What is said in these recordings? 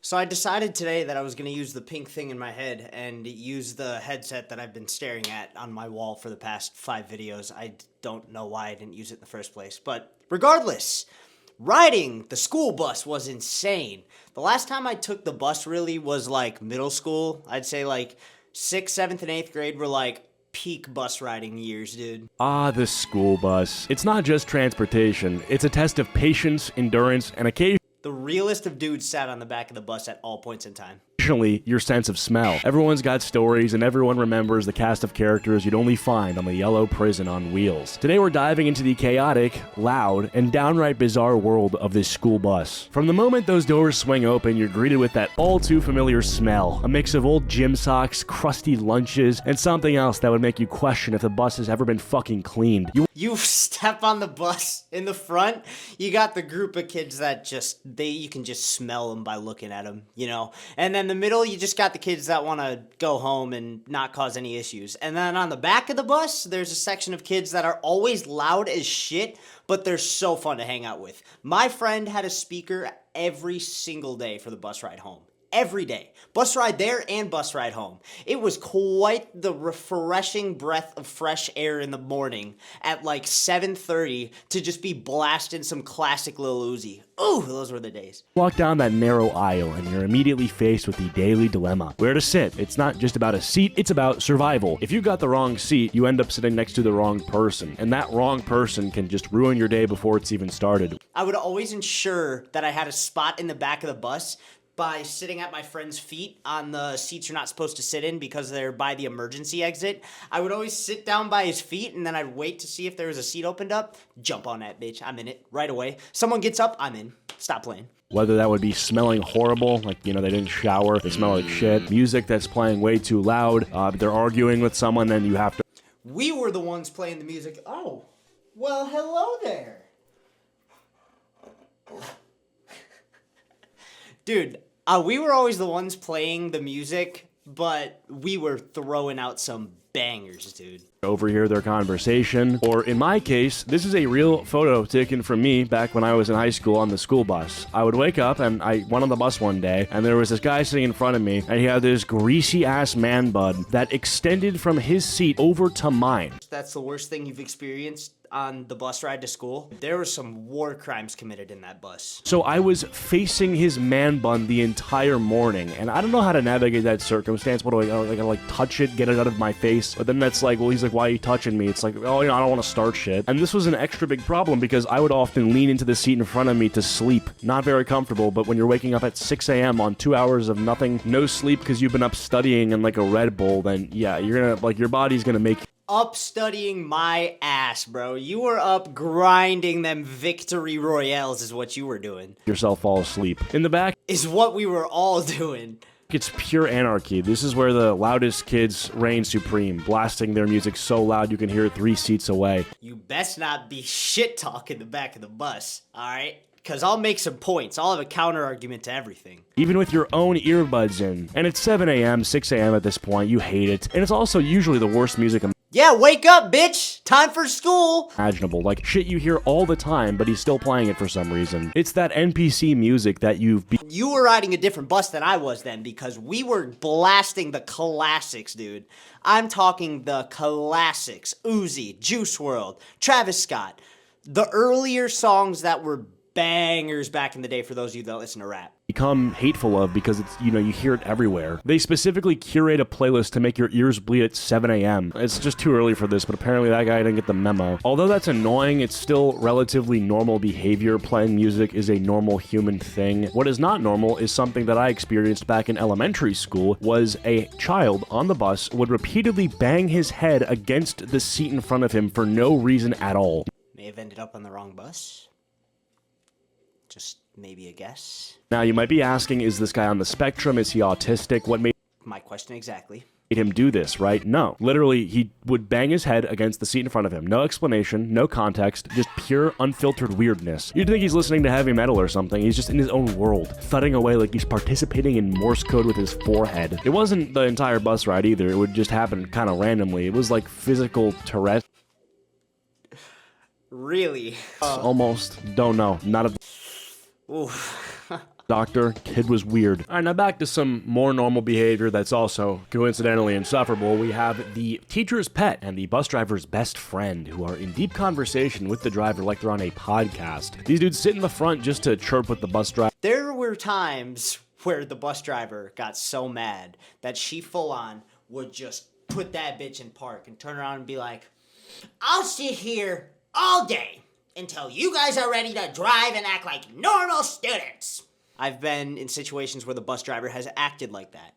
So I decided today that I was going to use the pink thing in my head and use the headset that I've been staring at on my wall for the past 5 videos. I don't know why I didn't use it in the first place. But regardless, riding the school bus was insane. The last time I took the bus really was like middle school. I'd say like 6th, 7th, and 8th grade were like peak bus riding years, dude. Ah, the school bus. It's not just transportation. It's a test of patience, endurance, and occasionally The realest of dudes sat on the back of the bus at all points in time. your sense of smell. Everyone's got stories, and everyone remembers the cast of characters you'd only find on the yellow prison on wheels. Today we're diving into the chaotic, loud, and downright bizarre world of this school bus. From the moment those doors swing open, you're greeted with that all too familiar smell. A mix of old gym socks, crusty lunches, and something else that would make you question if the bus has ever been fucking cleaned. You step on the bus in the front, you got the group of kids that you can just smell them by looking at them, you know? And then the middle, you just got the kids that want to go home and not cause any issues. And then on the back of the bus, there's a section of kids that are always loud as shit, but they're so fun to hang out with. My friend had a speaker every single day for the bus ride home. Every day. Bus ride there and bus ride home. It was quite the refreshing breath of fresh air in the morning at like 7:30 to just be blasting some classic Lil Uzi. Ooh, those were the days. Walk down that narrow aisle and you're immediately faced with the daily dilemma. Where to sit. It's not just about a seat, it's about survival. If you got the wrong seat, you end up sitting next to the wrong person, and that wrong person can just ruin your day before it's even started. I would always ensure that I had a spot in the back of the bus by sitting at my friend's feet on the seats you're not supposed to sit in because they're by the emergency exit. I would always sit down by his feet, and then I'd wait to see if there was a seat opened up. Jump on that bitch. I'm in it right away. Someone gets up, I'm in. Stop playing. Whether that would be smelling horrible, like, they didn't shower, they smell like shit, music that's playing way too loud, they're arguing with someone, then you have to... We were the ones playing the music. Oh, well, hello there. Dude, we were always the ones playing the music, but we were throwing out some bangers, dude. Overhear their conversation. Or in my case, this is a real photo taken from me back when I was in high school on the school bus. I would wake up and I went on the bus one day, and there was this guy sitting in front of me, and he had this greasy ass man bun that extended from his seat over to mine. That's the worst thing you've experienced on the bus ride to school. There were some war crimes committed in that bus. So I was facing his man bun the entire morning, and I don't know how to navigate that circumstance. What do I gotta like touch it, get it out of my face? But then that's like, well, he's like, why are you touching me? It's like, oh, I don't want to start shit. And this was an extra big problem because I would often lean into the seat in front of me to sleep. Not very comfortable, but when you're waking up at 6 a.m. on 2 hours of nothing, no sleep because you've been up studying and like a Red Bull, then yeah, you're gonna, like, your body's gonna make Up studying my ass, bro. You were up grinding them victory royales is what you were doing. yourself fall asleep. In the back, Is what we were all doing. it's pure anarchy. This is where the loudest kids reign supreme, blasting their music so loud you can hear it 3 seats away. You best not be shit talking the back of the bus, alright? Because I'll make some points. I'll have a counter argument to everything. Even with your own earbuds in. And it's 7 a.m., 6 a.m. at this point, you hate it. And it's also usually the worst music Yeah, wake up, bitch! Time for school! imaginable. Like, shit you hear all the time, but he's still playing it for some reason. It's that NPC music that You were riding a different bus than I was then because we were blasting the classics, dude. I'm talking the classics. Uzi, Juice WRLD, Travis Scott. The earlier songs that were bangers back in the day for those of you that listen to rap. become hateful of because it's, you hear it everywhere. They specifically curate a playlist to make your ears bleed at 7 a.m. It's just too early for this, but apparently that guy didn't get the memo. Although that's annoying, it's still relatively normal behavior. Playing music is a normal human thing. What is not normal is something that I experienced back in elementary school, was a child on the bus would repeatedly bang his head against the seat in front of him for no reason at all. May have ended up on the wrong bus. Just maybe a guess. Now, you might be asking, is this guy on the spectrum? Is he autistic? What made My question exactly. him do this, right? No. Literally, he would bang his head against the seat in front of him. No explanation, no context, just pure, unfiltered weirdness. You'd think he's listening to heavy metal or something. He's just in his own world, thudding away like he's participating in Morse code with his forehead. It wasn't the entire bus ride either. It would just happen kind of randomly. It was like physical Tourette's. Really? Almost. Don't know. Not a... Oof. Doctor, kid was weird. All right, now back to some more normal behavior that's also coincidentally insufferable. We have the teacher's pet and the bus driver's best friend who are in deep conversation with the driver like they're on a podcast. These dudes sit in the front just to chirp with the bus driver. There were times where the bus driver got so mad that she full on would just put that bitch in park and turn around and be like, I'll sit here all day until you guys are ready to drive and act like normal students. I've been in situations where the bus driver has acted like that.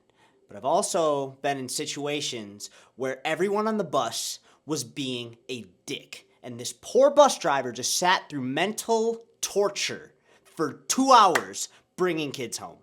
But I've also been in situations where everyone on the bus was being a dick. And this poor bus driver just sat through mental torture for 2 hours bringing kids home.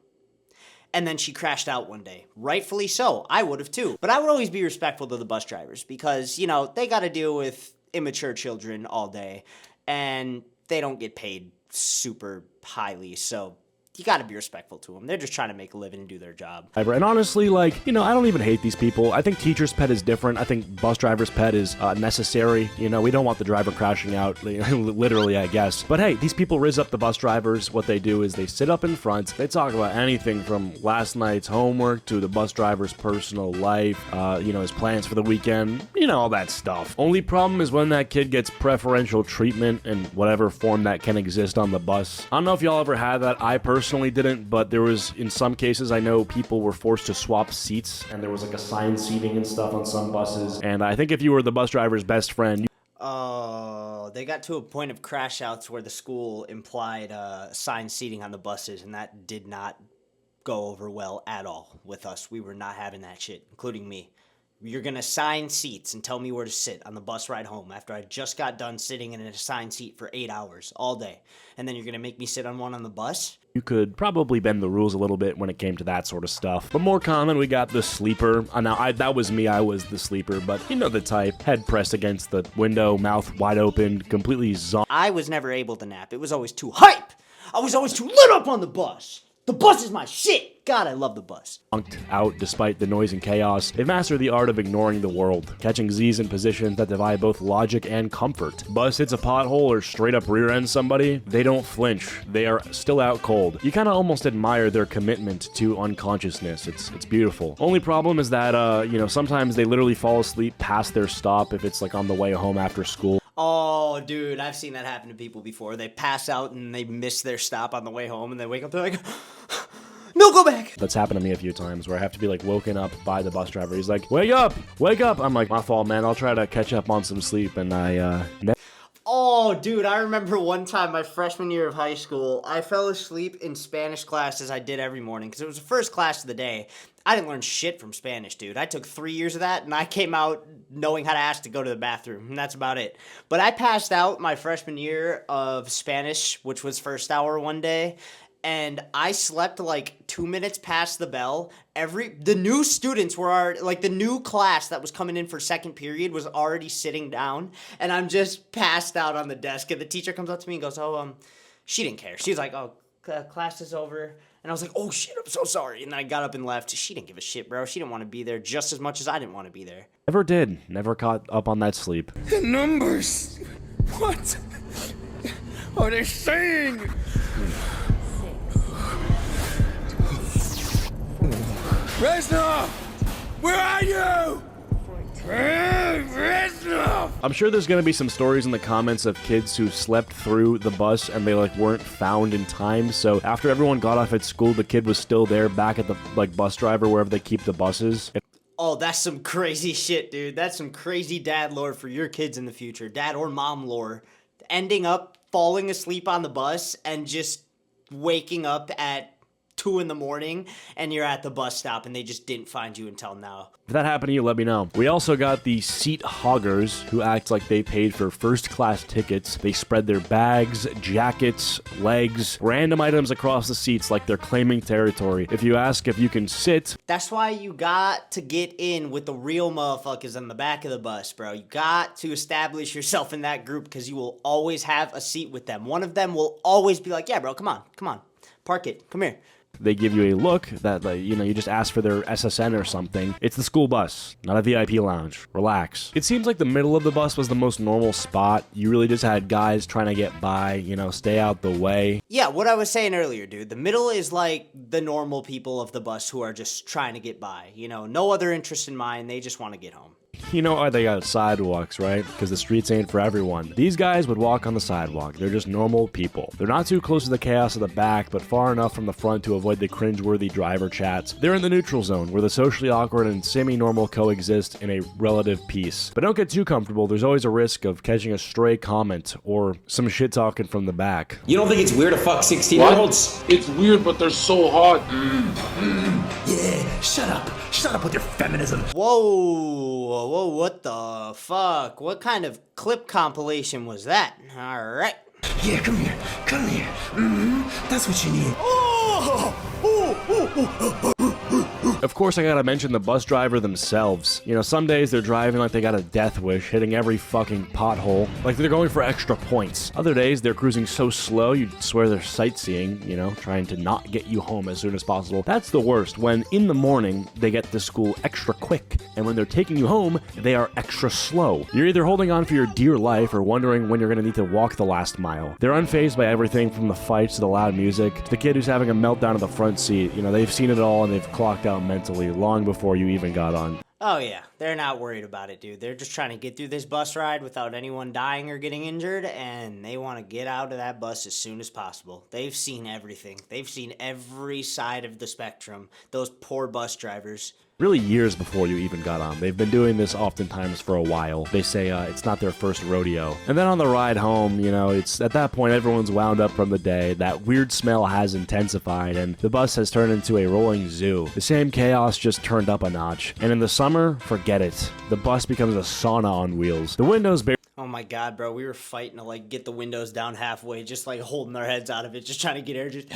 And then she crashed out one day. Rightfully so. I would have too. But I would always be respectful to the bus drivers because, you know, they got to deal with immature children all day. And they don't get paid super highly. So you got to be respectful to them. They're just trying to make a living and do their job. And honestly, like, you know, I don't even hate these people. I think teacher's pet is different. I think bus driver's pet is necessary. You know, we don't want the driver crashing out, literally, I guess. But hey, these people rizz up the bus drivers. What they do is they sit up in front. They talk about anything from last night's homework to the bus driver's personal life, you know, his plans for the weekend, you know, all that stuff. Only problem is when that kid gets preferential treatment in whatever form that can exist on the bus. I don't know if y'all ever had that. I personally didn't, but there was, in some cases, I know people were forced to swap seats, and there was like assigned seating and stuff on some buses. And I think if you were the bus driver's best friend, Oh, they got to a point of crash outs where the school implied assigned seating on the buses, and that did not go over well at all with us. We were not having that shit, including me. You're going to assign seats and tell me where to sit on the bus ride home after I just got done sitting in an assigned seat for 8 hours all day. And then you're going to make me sit on one on the bus? you could probably bend the rules a little bit when it came to that sort of stuff. But more common, we got the sleeper. Now, that was me, I was the sleeper, but you know the type. Head pressed against the window, mouth wide open, completely zonked. I was never able to nap. It was always too hype. I was always too lit up on the bus. The bus is my shit. God, I love the bus. Out despite the noise and chaos. They've mastered the art of ignoring the world, catching Z's in positions that divide both logic and comfort. Bus hits a pothole or straight up rear ends somebody, they don't flinch. They are still out cold. You kind of almost admire their commitment to unconsciousness. It's beautiful. Only problem is that, sometimes they literally fall asleep past their stop if it's like on the way home after school. Oh, dude, I've seen that happen to people before. They pass out and they miss their stop on the way home and they wake up, they're like, no, go back. That's happened to me a few times where I have to be like woken up by the bus driver. He's like, wake up, wake up. I'm like, my fault, man. I'll try to catch up on some sleep. And Oh, dude, I remember one time my freshman year of high school, I fell asleep in Spanish class as I did every morning because it was the first class of the day. I didn't learn shit from Spanish, dude. I took 3 years of that, and I came out knowing how to ask to go to the bathroom, and that's about it. But I passed out my freshman year of Spanish, which was first hour one day, and I slept like 2 minutes past the bell. The new students were already, like the new class that was coming in for second period was already sitting down, and I'm just passed out on the desk, and the teacher comes up to me and goes, she didn't care. She was like, class is over. And I was like, oh shit, I'm so sorry. And then I got up and left. She didn't give a shit, bro. She didn't want to be there just as much as I didn't want to be there. Never did. Never caught up on that sleep. The numbers! What are they saying? Reznov! Where are you? Reznov! I'm sure there's gonna be some stories in the comments of kids who slept through the bus and they weren't found in time. So after everyone got off at school, the kid was still there back at the bus driver wherever they keep the buses. Oh, that's some crazy shit, dude. That's some crazy dad lore for your kids in the future. Dad or mom lore. Ending up falling asleep on the bus and just waking up at 2 a.m. and you're at the bus stop and they just didn't find you until now. If that happened to you, let me know. We also got the seat hoggers who act like they paid for first class tickets. They spread their bags, jackets, legs, random items across the seats like they're claiming territory. If you ask if you can sit, that's why you got to get in with the real motherfuckers on the back of the bus, bro. You got to establish yourself in that group because you will always have a seat with them. One of them will always be like, yeah, bro, come on. Park it. Come here. They give you a look that, like, you just ask for their SSN or something. It's the school bus, not a VIP lounge. Relax. It seems like the middle of the bus was the most normal spot. You really just had guys trying to get by, stay out the way. Yeah, what I was saying earlier, dude. The middle is like the normal people of the bus who are just trying to get by. No other interest in mind. They just want to get home. You know why they got sidewalks, right? Because the streets ain't for everyone. These guys would walk on the sidewalk. They're just normal people. They're not too close to the chaos of the back, but far enough from the front to avoid the cringeworthy driver chats. They're in the neutral zone, where the socially awkward and semi-normal coexist in a relative peace. But don't get too comfortable. There's always a risk of catching a stray comment or some shit talking from the back. You don't think it's weird to fuck 16-year-olds? It's weird, but they're so hot. Yeah, shut up. Shut up with your feminism. Whoa, what the fuck? What kind of clip compilation was that? Alright. Yeah, come here. Come here. That's what you need. Of course, I gotta mention the bus driver themselves. Some days they're driving like they got a death wish, hitting every fucking pothole, like they're going for extra points. Other days, they're cruising so slow, you'd swear they're sightseeing, trying to not get you home as soon as possible. That's the worst, when in the morning, they get to school extra quick, and when they're taking you home, they are extra slow. You're either holding on for your dear life or wondering when you're gonna need to walk the last mile. They're unfazed by everything from the fights to the loud music, to the kid who's having a meltdown in the front seat. They've seen it all and they've clocked out mentally long before you even got on. Oh yeah, they're not worried about it, dude. They're just trying to get through this bus ride without anyone dying or getting injured, and they want to get out of that bus as soon as possible. They've seen everything. They've seen every side of the spectrum. Those poor bus drivers. Really years before you even got on. They've been doing this oftentimes for a while. They say it's not their first rodeo. And then on the ride home, it's at that point everyone's wound up from the day. That weird smell has intensified and the bus has turned into a rolling zoo. The same chaos just turned up a notch. And in the summer, forget it. The bus becomes a sauna on wheels. The windows Oh my god, bro, we were fighting to get the windows down halfway, just holding our heads out of it, just trying to get air, just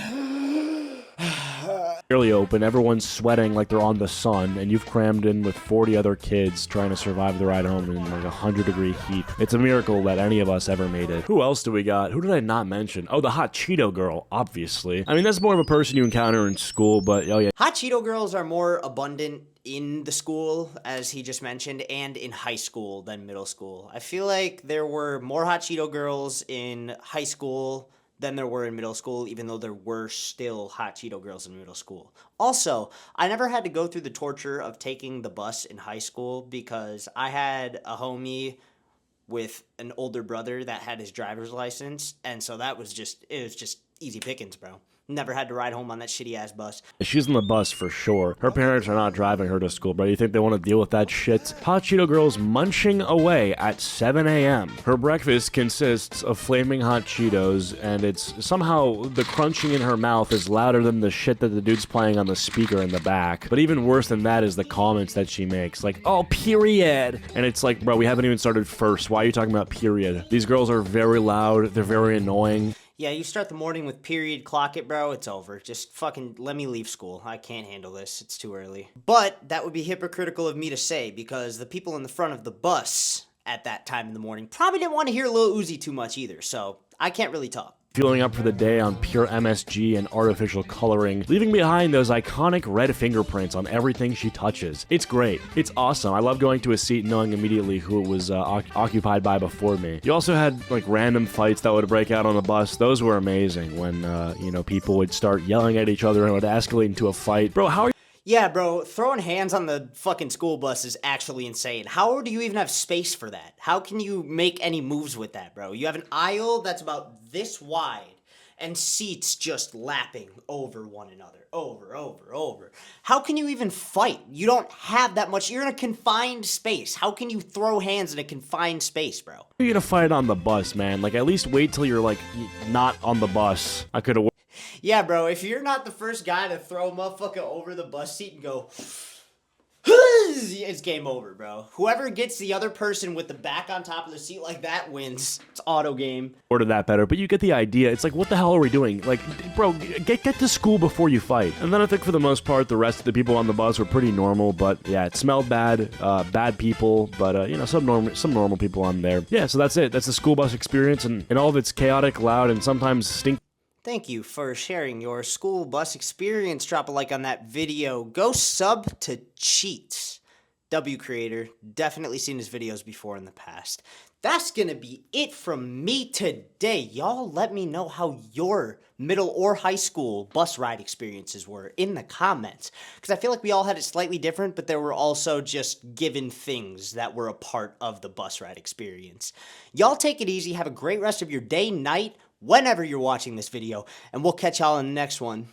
barely open, everyone's sweating like they're on the sun, and you've crammed in with 40 other kids trying to survive the ride home in 100-degree heat. It's a miracle that any of us ever made it. Who else do we got? Who did I not mention? Oh, the hot Cheeto girl, obviously. I mean, that's more of a person you encounter in school, but oh yeah. Hot Cheeto girls are more abundant in the school, as he just mentioned, and in high school than middle school. I feel like there were more Hot Cheeto girls in high school than there were in middle school, even though there were still Hot Cheeto girls in middle school. Also, I never had to go through the torture of taking the bus in high school because I had a homie with an older brother that had his driver's license, and so it was just easy pickings, bro. Never had to ride home on that shitty-ass bus. She's on the bus for sure. Her parents are not driving her to school, bro. You think they want to deal with that shit? Hot Cheeto girl's munching away at 7 a.m. Her breakfast consists of flaming hot Cheetos, and it's somehow the crunching in her mouth is louder than the shit that the dude's playing on the speaker in the back. But even worse than that is the comments that she makes, like, oh, period. And it's like, bro, we haven't even started first. Why are you talking about period? These girls are very loud. They're very annoying. Yeah, you start the morning with period, clock it, bro, it's over. Just fucking let me leave school. I can't handle this. It's too early. But that would be hypocritical of me to say because the people in the front of the bus at that time in the morning probably didn't want to hear Lil Uzi too much either, so I can't really talk. Fueling up for the day on pure MSG and artificial coloring, leaving behind those iconic red fingerprints on everything she touches. It's great. It's awesome. I love going to a seat knowing immediately who it was occupied by before me. You also had random fights that would break out on the bus. Those were amazing when, people would start yelling at each other and it would escalate into a fight. Bro, how are you? Yeah, bro, throwing hands on the fucking school bus is actually insane. How do you even have space for that? How can you make any moves with that, bro? You have an aisle that's about this wide and seats just lapping over one another, over. How can you even fight? You don't have that much. You're in a confined space. How can you throw hands in a confined space, bro? You're gonna fight on the bus, man. At least wait till you're, not on the bus. I could've... Yeah, bro, if you're not the first guy to throw a motherfucker over the bus seat and go, it's game over, bro. Whoever gets the other person with the back on top of the seat like that wins. It's auto game. Ordered that better, but you get the idea. It's like, what the hell are we doing? Bro, get to school before you fight. And then I think for the most part, the rest of the people on the bus were pretty normal, but yeah, it smelled bad, bad people, but some normal people on there. Yeah, so that's it. That's the school bus experience and all of its chaotic, loud, and sometimes Thank you for sharing your school bus experience. Drop a like on that video. Go sub to Cheats. W creator. Definitely seen his videos before in the past. That's gonna be it from me today. Y'all let me know how your middle or high school bus ride experiences were in the comments. Because I feel like we all had it slightly different, but there were also just given things that were a part of the bus ride experience. Y'all take it easy. Have a great rest of your day, night, whenever you're watching this video. And we'll catch y'all in the next one.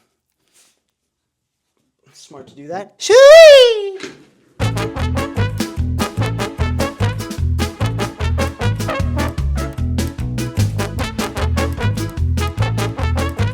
Smart to do that. Shoo!